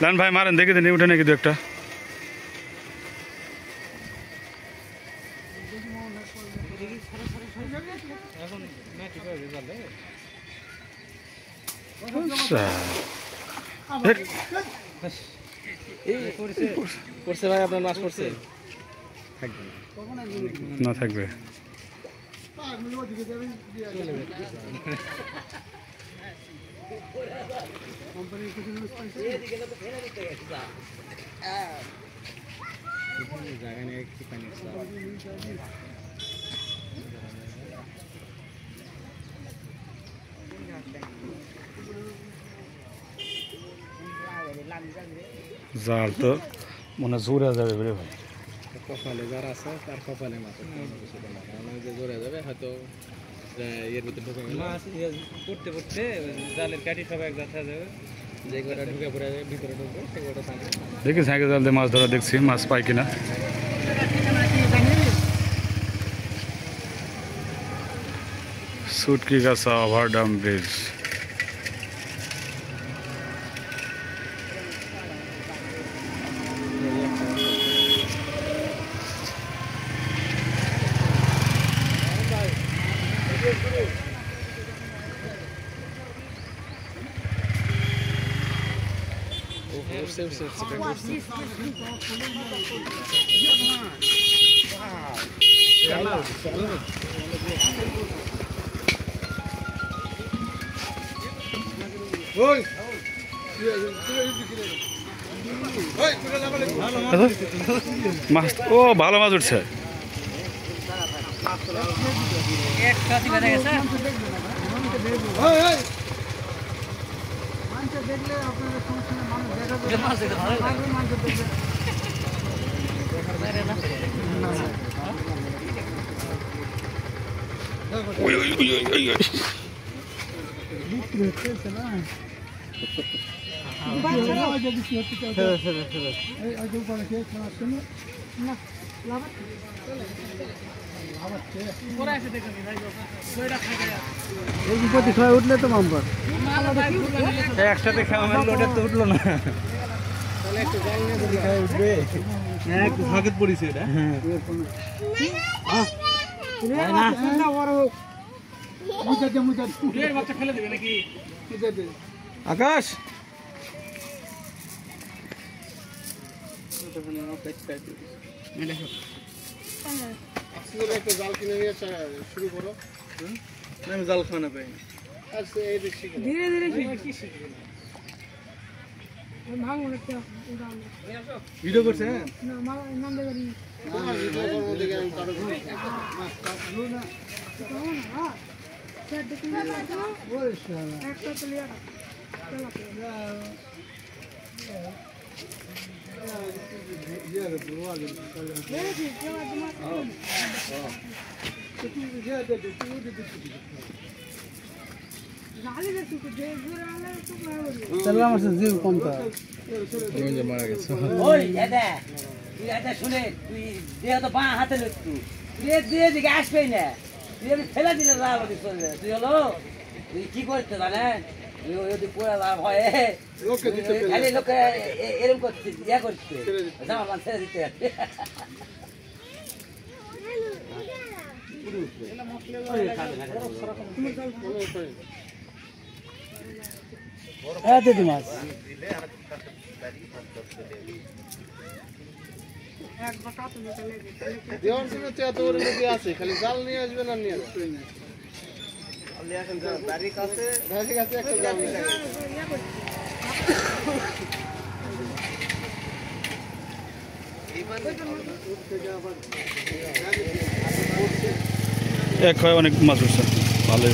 লান ভাই মারেন দেখে দিন উঠে নাকি দু একটা। করছে ভাই আপনার মাছ করছে না থাকবে জায়গা নিয়ে একটু পানি জাল তো মনে জোরে যাবে রে ভাই। কপালে যারা আছে তার কপালে মাছ যে জোরে যাবে হয়তো এর ভিতরে ঢুকে মাছ পড়তে পড়তে জালের কাঠি সব এক যাচ্ছে যাবে যে কটা ঢুকে পড়ে ভিতরে ঢুকবে সে কটা সামনে দেখি সাইকেল জাল দিয়ে মাছ ধরা দেখছি মাছ পাই কিনা। সুটকি গাছা ওভারডাম ব্রিজ মাছ ও ভালো মাছ উঠছে। উঠলে তো মাম্পার একসাথে খাওয়া লোডে তো উঠলো না উঠবে একটু ভাগত পড়েছে এটা আকাশ একটা জাল কিনে নিয়ে শুরু করো। আমি জাল খাওয়া পাই ধীরে ধীরে ভিডিও করছে মারা গেছে শুনে তুই তো পা হাতে দিয়ে দিকে আসবেই না তুই ফেলে দিলে তুই হলো তুই কি করতে জানেন পুরা লাভ হয় খালি লোকে এরকম করছে ইয়া করছে জামা মান ছেড়ে দিতে মাছ আছে খালি জাল নিয়ে আসবে না নিয়ে আসবে এক হয় অনেক মাছ উঠছে ভালো।